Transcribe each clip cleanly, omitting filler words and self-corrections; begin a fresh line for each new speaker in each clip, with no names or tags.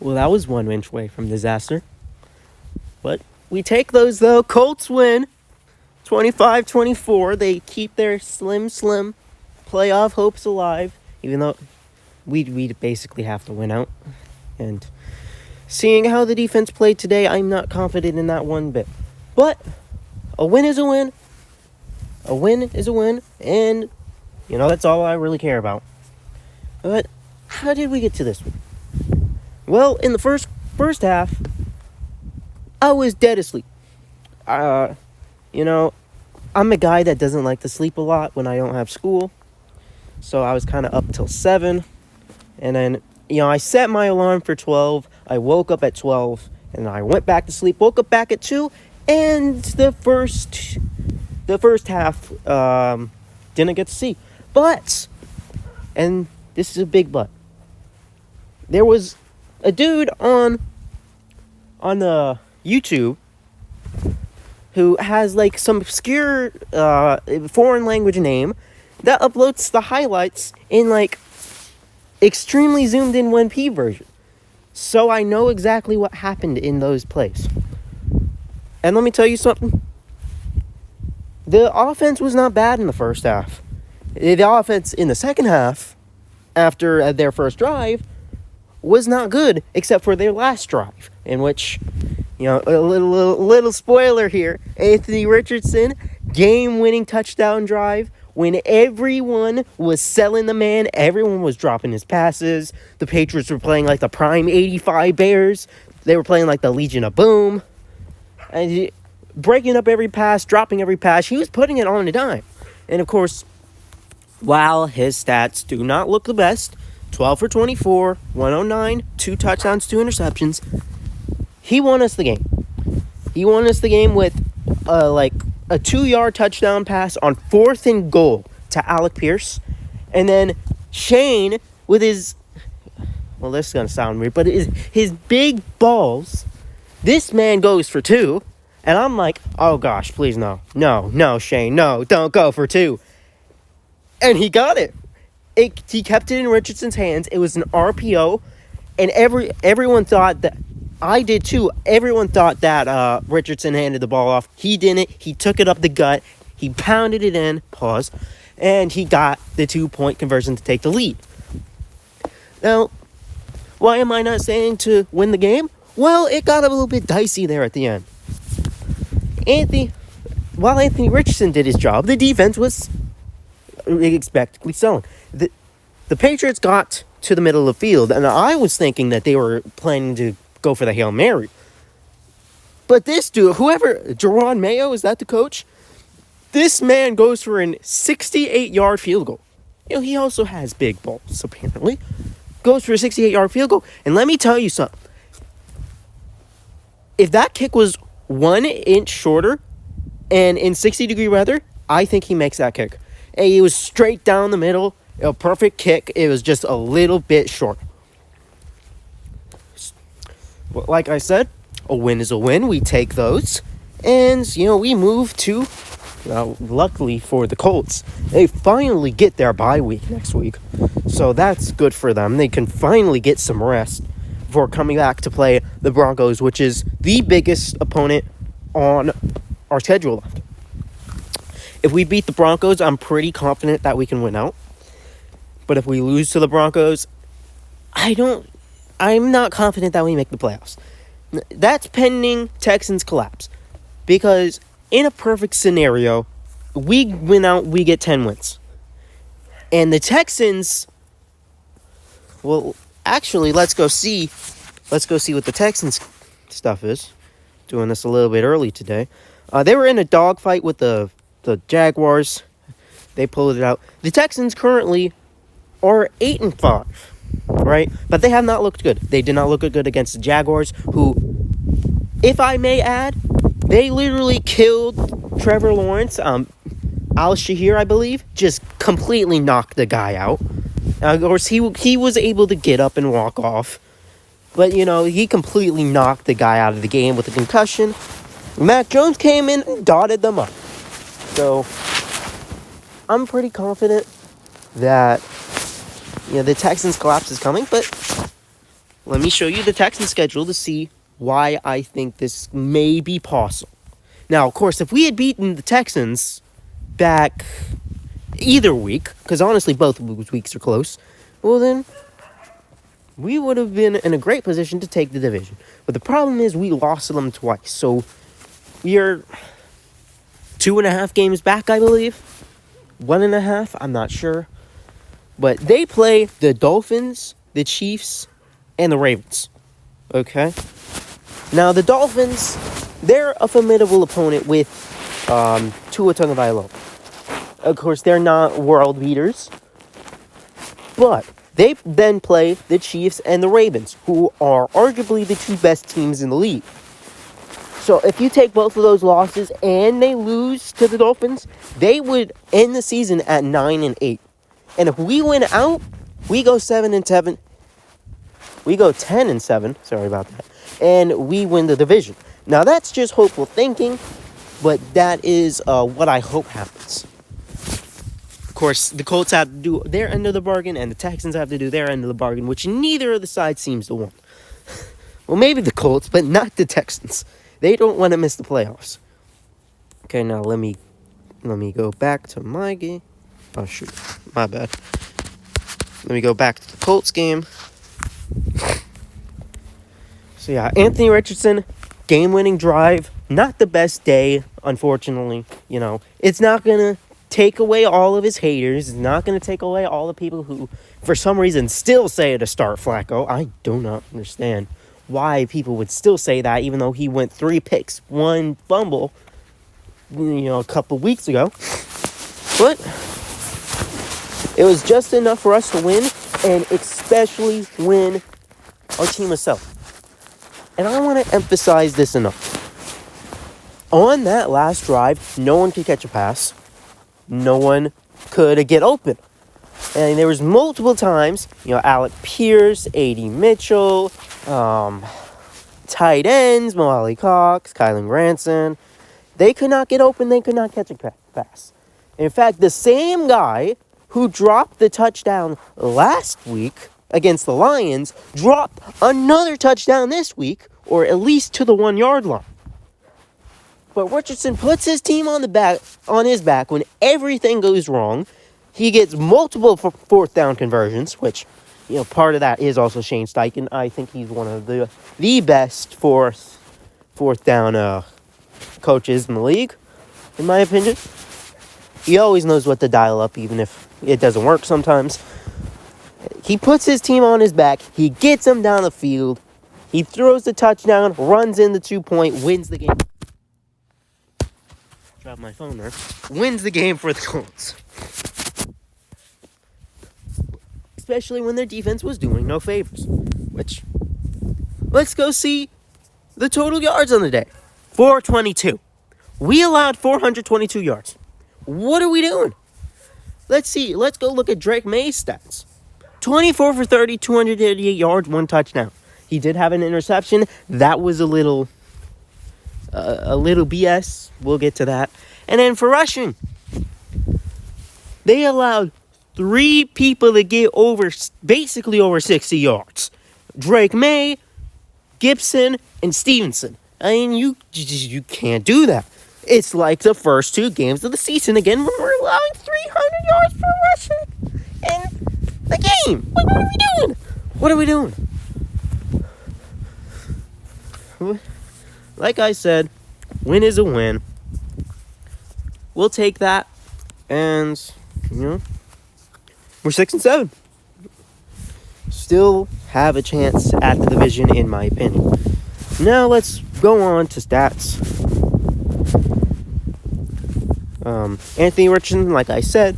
Well, that was 1 inch away from disaster. But we take those, though. Colts win 25-24. They keep their slim playoff hopes alive, even though we basically have to win out. And seeing how the defense played today, I'm not confident in that one bit. But a win is a win. A win is a win. And, that's all I really care about. But how did we get to this one? Well, in the first half, I was dead asleep. I'm a guy that doesn't like to sleep a lot when I don't have school. So I was kind of up till 7. And then, I set my alarm for 12. I woke up at 12. And I went back to sleep. Woke up back at 2. And the first half didn't get to see. But, and this is a big but, there was a dude on YouTube who has like some obscure foreign language name that uploads the highlights in like extremely zoomed in 1p version. So I know exactly what happened in those plays. And let me tell you something. The offense was not bad in the first half. The offense in the second half, after their first drive, was not good, except for their last drive, in which, a little spoiler here, Anthony Richardson, game-winning touchdown drive, when everyone was selling the man, everyone was dropping his passes, the Patriots were playing like the prime 85 Bears, they were playing like the Legion of Boom, and breaking up every pass, dropping every pass, he was putting it on a dime. And of course, while his stats do not look the best, 12 for 24, 109, 2 touchdowns, 2 interceptions. He won us the game. He won us the game with a 2-yard touchdown pass on 4th and goal to Alec Pierce. And then Shane with his, this is going to sound weird, but his big balls, this man goes for 2. And I'm like, oh gosh, please no, Shane, no, don't go for 2. And he got it. He kept it in Richardson's hands. It was an RPO, and everyone thought that, I did too, everyone thought that Richardson handed the ball off. He didn't. He took it up the gut. He pounded it in, and he got the 2-point conversion to take the lead. Now, why am I not saying to win the game? Well, it got a little bit dicey there at the end. While Anthony Richardson did his job, the defense was expectedly selling. The Patriots got to the middle of the field, and I was thinking that they were planning to go for the Hail Mary. But this dude, Jerron Mayo, is that the coach? This man goes for a 68-yard field goal. He also has big balls, apparently. Goes for a 68-yard field goal. And let me tell you something. If that kick was 1 inch shorter and in 60-degree weather, I think he makes that kick. And he was straight down the middle. A perfect kick. It was just a little bit short. Like I said, a win is a win. We take those. And, we move to, luckily for the Colts, they finally get their bye week next week. So that's good for them. They can finally get some rest before coming back to play the Broncos, which is the biggest opponent on our schedule left. If we beat the Broncos, I'm pretty confident that we can win out. But if we lose to the Broncos, I'm not confident that we make the playoffs. That's pending Texans collapse. Because in a perfect scenario, we win out, we get 10 wins. And the Texans, well, actually, let's go see what the Texans stuff is. Doing this a little bit early today. They were in a dogfight with the Jaguars. They pulled it out. The Texans currently are 8-5, right? But they have not looked good. They did not look good against the Jaguars, who, if I may add, they literally killed Trevor Lawrence. Al-Shahir, I believe, just completely knocked the guy out. Of course, he was able to get up and walk off. But, he completely knocked the guy out of the game with a concussion. Mac Jones came in and dotted them up. So, I'm pretty confident that, the Texans' collapse is coming. But let me show you the Texans schedule to see why I think this may be possible. Now, of course, if we had beaten the Texans back either week, because honestly both weeks are close, well then we would have been in a great position to take the division. But the problem is we lost to them twice, so we are 2.5 games back, I believe. 1.5, I'm not sure. But they play the Dolphins, the Chiefs, and the Ravens. Okay? Now, the Dolphins, they're a formidable opponent with Tua Tagovailoa. Of course, they're not world beaters. But they then play the Chiefs and the Ravens, who are arguably the two best teams in the league. So if you take both of those losses and they lose to the Dolphins, they would end the season at 9-8. And if we win out, we go 7-7. We go 10-7. Sorry about that. And we win the division. Now that's just hopeful thinking, but that is what I hope happens. Of course, the Colts have to do their end of the bargain, and the Texans have to do their end of the bargain, which neither of the sides seems to want. Well, maybe the Colts, but not the Texans. They don't want to miss the playoffs. Okay, now let me go back to my game. Oh, shoot. My bad. Let me go back to the Colts game. So, yeah, Anthony Richardson, game-winning drive. Not the best day, unfortunately. You know, it's not going to take away all of his haters. It's not going to take away all the people who, for some reason, still say to start Flacco. I do not understand why people would still say that, even though he went 3 picks, 1 fumble, a couple weeks ago. But it was just enough for us to win, and especially when our team was selling. And I want to emphasize this enough. On that last drive, no one could catch a pass. No one could get open. And there was multiple times, Alec Pierce, A.D. Mitchell, tight ends, Molly Cox, Kylan Granson. They could not get open. They could not catch a pass. In fact, the same guy who dropped the touchdown last week against the Lions dropped another touchdown this week, or at least to the 1-yard line. But Richardson puts his team on his back when everything goes wrong. He gets multiple 4th down conversions, which, part of that is also Shane Steichen. I think he's one of the best fourth down coaches in the league, in my opinion. He always knows what to dial up, even if it doesn't work sometimes. He puts his team on his back. He gets them down the field. He throws the touchdown, runs in the 2-point, wins the game. Drop my phone there. Wins the game for the Colts. Especially when their defense was doing no favors. Which, let's go see the total yards on the day. 422. We allowed 422 yards. What are we doing? Let's see. Let's go look at Drake May's stats. 24 for 30, 288 yards, 1 touchdown. He did have an interception. That was a little BS. We'll get to that. And then for rushing, they allowed 3 people to get basically over 60 yards. Drake May, Gibson, and Stevenson. I mean, you can't do that. It's like the first 2 games of the season again when we're allowing 300 yards per rushing in the game. What are we doing? What are we doing? Like I said, win is a win. We'll take that, and we're 6-7. Still have a chance at the division, in my opinion. Now let's go on to stats. Anthony Richardson, like I said,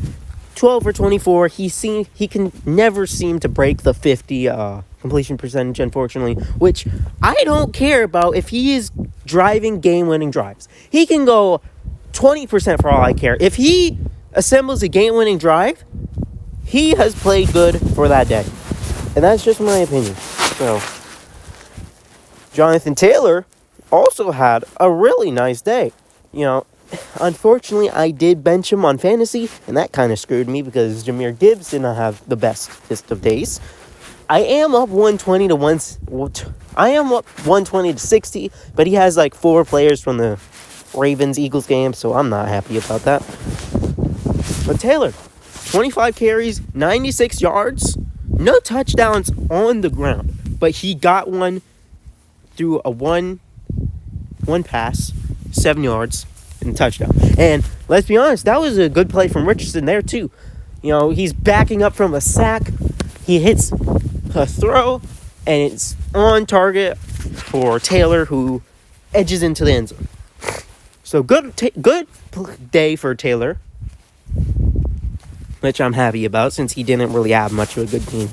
12 for 24. He can never seem to break the 50 completion percentage, unfortunately, which I don't care about if he is driving game-winning drives. He can go 20% for all I care. If he assembles a game-winning drive, he has played good for that day. And that's just my opinion. So, Jonathan Taylor also had a really nice day. Unfortunately, I did bench him on fantasy, and that kind of screwed me because Jahmyr Gibbs did not have the best of days. I am up 120 to 1. I am up 120 to 60, but he has like 4 players from the Ravens-Eagles game, so I'm not happy about that. But Taylor, 25 carries, 96 yards, no touchdowns on the ground, but he got one through a one pass, 7 yards, and a touchdown. And let's be honest, that was a good play from Richardson there too. You know, he's backing up from a sack, he hits a throw, and it's on target for Taylor, who edges into the end zone. So good day for Taylor, which I'm happy about since he didn't really have much of a good game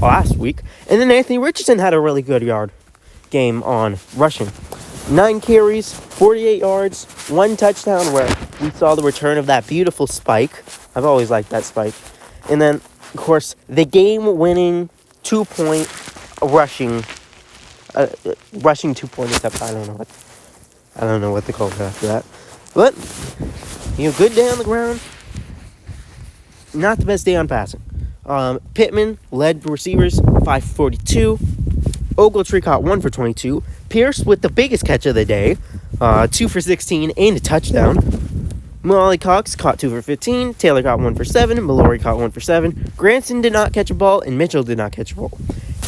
last week. And then Anthony Richardson had a really good game on rushing. 9 carries, 48 yards, 1 touchdown, where we saw the return of that beautiful spike. I've always liked that spike. And then, of course, the game-winning 2-point rushing 2-point attempt. I don't know what to call it after that. But, good day on the ground. Not the best day on passing. Pittman led receivers, 542. Ogletree caught 1 for 22. Pierce with the biggest catch of the day, 2 for 16 and a touchdown. Molly Cox caught 2 for 15. Taylor caught 1 for 7. Mallory caught 1 for 7. Granson did not catch a ball, and Mitchell did not catch a ball.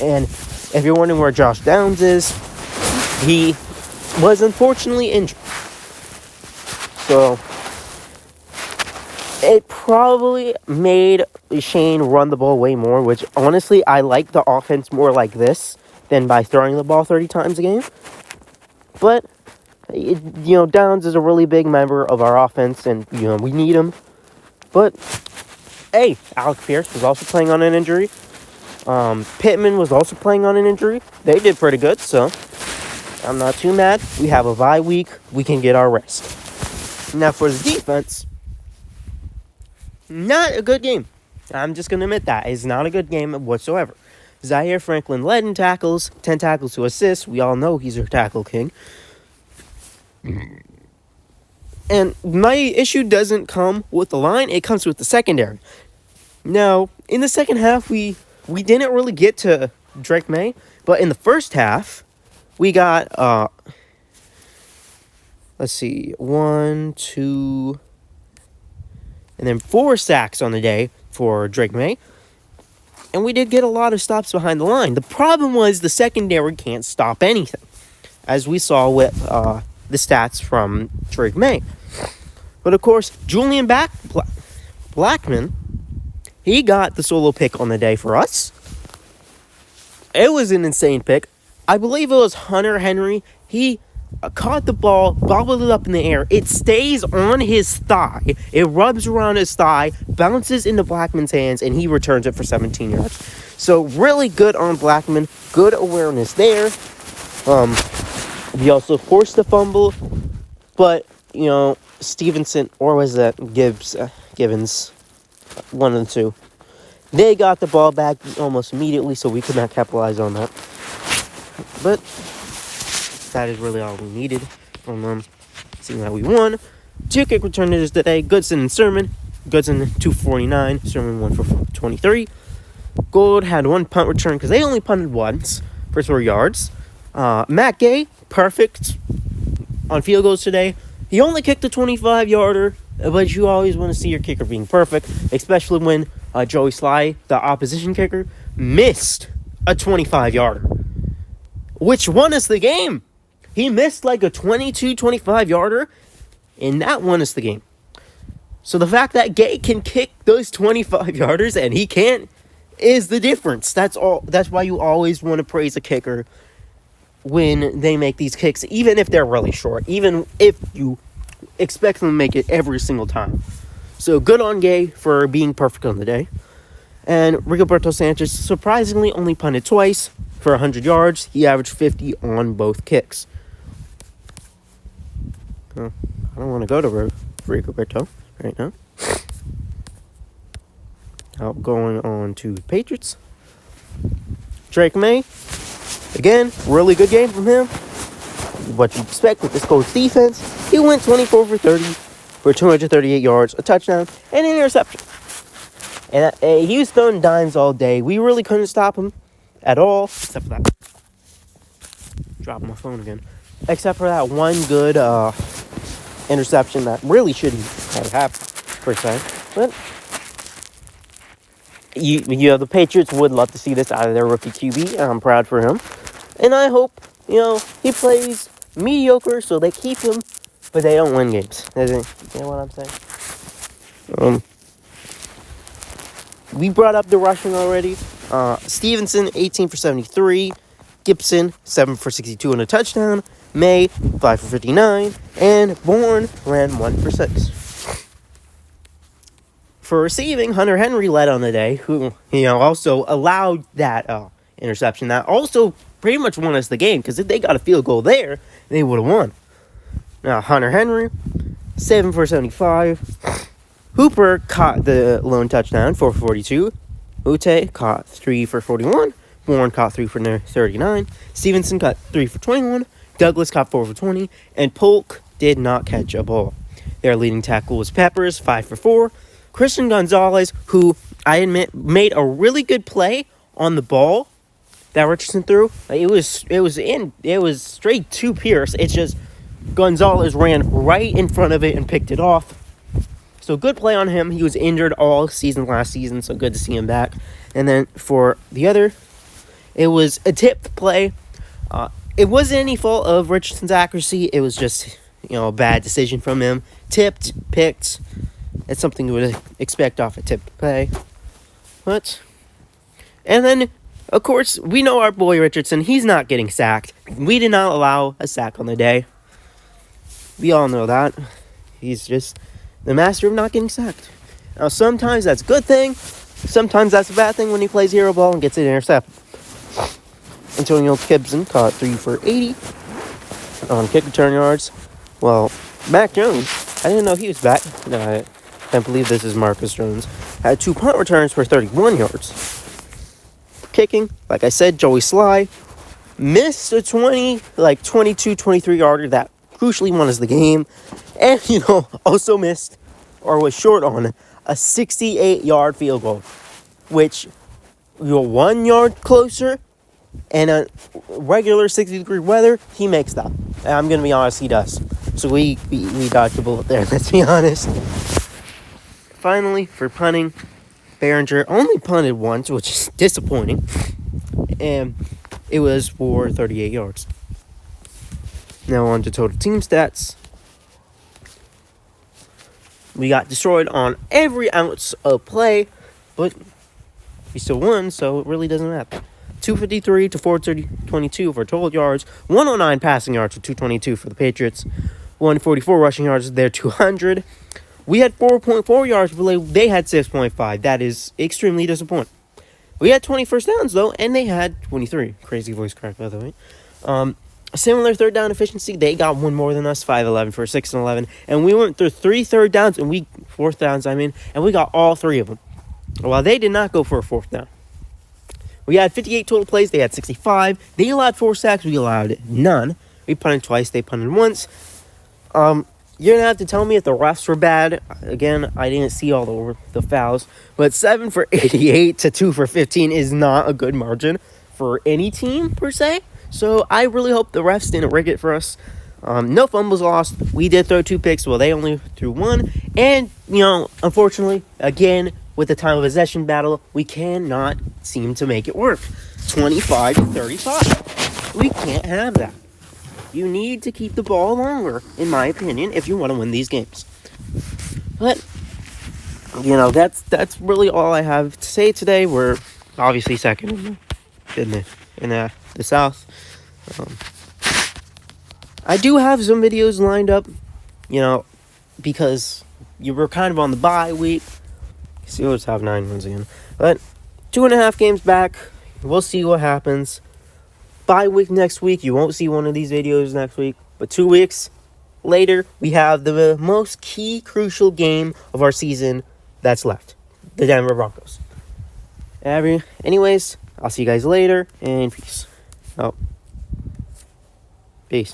And if you're wondering where Josh Downs is, he was unfortunately injured. So it probably made Shane run the ball way more, which honestly, I like the offense more like this than by throwing the ball 30 times a game. But, Downs is a really big member of our offense, and, we need him. But, hey, Alec Pierce was also playing on an injury. Pittman was also playing on an injury. They did pretty good, so I'm not too mad. We have a bye week. We can get our rest. Now, for the defense, not a good game. I'm just going to admit that. It's not a good game whatsoever. Zaire Franklin led in tackles, 10 tackles to assists. We all know he's our tackle king. And my issue doesn't come with the line, it comes with the secondary. Now, in the second half, we didn't really get to Drake May, but in the first half, we got, 1, 2, and then 4 sacks on the day for Drake May. And we did get a lot of stops behind the line. The problem was the secondary can't stop anything, as we saw with the stats from Drake May. But of course, Julian Blackman, he got the solo pick on the day for us. It was an insane pick. I believe it was Hunter Henry. He caught the ball, bobbled it up in the air. It stays on his thigh. It rubs around his thigh, bounces into Blackman's hands, and he returns it for 17 yards. So really good on Blackman. Good awareness there. We also forced the fumble, but, Stevenson, or was that Gibbons, one of the two. They got the ball back almost immediately, so we could not capitalize on that. But that is really all we needed from them. Seeing that we won. 2 kick returners today, Goodson and Sermon. Goodson 249, Sermon 1 for 23. Gold had 1 punt return because they only punted once for 3 yards. Matt Gay, perfect on field goals today. He only kicked a 25-yarder, but you always want to see your kicker being perfect, especially when Joey Sly, the opposition kicker, missed a 25-yarder, which won us the game. He missed like a 25-yarder, and that won us the game. So the fact that Gay can kick those 25-yarders and he can't is the difference. That's all. That's why you always want to praise a kicker when they make these kicks, even if they're really short, even if you expect them to make it every single time. So good on Gay for being perfect on the day. And Rigoberto Sanchez surprisingly only punted twice for 100 yards. He averaged 50 on both kicks. Well, I don't want to go to Rigoberto right now. Now going on to Patriots. Drake May. Again, really good game from him. What you expect with this Colts defense. He went 24 for 30 for 238 yards, a touchdown, and an interception. And he was throwing dimes all day. We really couldn't stop him. at all, except for that. Dropping my phone again. Except for that one good interception that really shouldn't have happened, per se. But the Patriots would love to see this out of their rookie QB, and I'm proud for him. And I hope, he plays mediocre so they keep him, but they don't win games. You know what I'm saying? We brought up the rushing already. Stevenson, 18 for 73. Gibson, 7 for 62 and a touchdown. May, 5 for 59. And Bourne ran 1 for 6. For receiving, Hunter Henry led on the day, who, also allowed that interception. That also pretty much won us the game, because if they got a field goal there, they would have won. Now, Hunter Henry, 7 for 75. Hooper caught the lone touchdown, 4 for 42. Ute caught 3 for 41. Bourne caught 3 for 39. Stevenson caught 3 for 21. Douglas caught 4 for 20. And Polk did not catch a ball. Their leading tackle was Peppers, 5 for 4. Christian Gonzalez, who I admit made a really good play on the ball that Richardson threw. It was straight to Pierce. It's just Gonzalez ran right in front of it and picked it off. So good play on him. He was injured all season last season, so good to see him back. And then for the other, it was a tipped play. It wasn't any fault of Richardson's accuracy. It was just, a bad decision from him. Tipped, picked. It's something you would expect off a tipped play. And then, of course, we know our boy Richardson. He's not getting sacked. We did not allow a sack on the day. We all know that. He's just the master of not getting sacked. Now, sometimes that's a good thing. Sometimes that's a bad thing when he plays hero ball and gets it intercepted. Antonio Gibson caught 3 for 80 on kick return yards. Well, Mac Jones, I didn't know he was back. No, I can't believe this is Marcus Jones. Had 2 punt returns for 31 yards. Kicking, like I said, Joey Sly missed a 22, 23 yarder that crucially won us the game. And, also missed, or was short on, a 68-yard field goal, which you're 1 yard closer, and a regular 60-degree weather, he makes that. And I'm going to be honest, he does. So we dodged a bullet there, let's be honest. Finally, for punting, Behringer only punted once, which is disappointing, and it was for 38 yards. Now on to total team stats. We got destroyed on every ounce of play, but we still won, so it really doesn't matter. 253 to 422 for total yards, 109 passing yards to 222 for the Patriots, 144 rushing yards, they're 200. We had 4.4 yards per play, they had 6.5. That is extremely disappointing. We had 20 first downs, though, and they had 23. Crazy voice crack, by the way. Similar third down efficiency, they got one more than us, 5-11 for 6-11. And we went through 3 third downs, and fourth downs, and we got all 3 of them. While they did not go for a 4th down. We had 58 total plays, they had 65. They allowed 4 sacks, we allowed none. We punted twice, they punted once. You're going to have to tell me if the refs were bad. Again, I didn't see all the fouls. But 7 for 88 to 2 for 15 is not a good margin for any team, per se. So I really hope the refs didn't rig it for us. No fumbles lost. We did throw 2 picks. Well, they only threw 1. And, unfortunately, again, with the time of possession battle, we cannot seem to make it work. 25 to 35. We can't have that. You need to keep the ball longer, in my opinion, if you want to win these games. But, that's really all I have to say today. We're obviously second in the South. I do have some videos lined up, because you were kind of on the bye week. Steelers have 9 wins again. But 2.5 games back. We'll see what happens. Bye week next week. You won't see one of these videos next week. But 2 weeks later, we have the most key, crucial game of our season that's left. The Denver Broncos. Anyways, I'll see you guys later. And peace. Peace.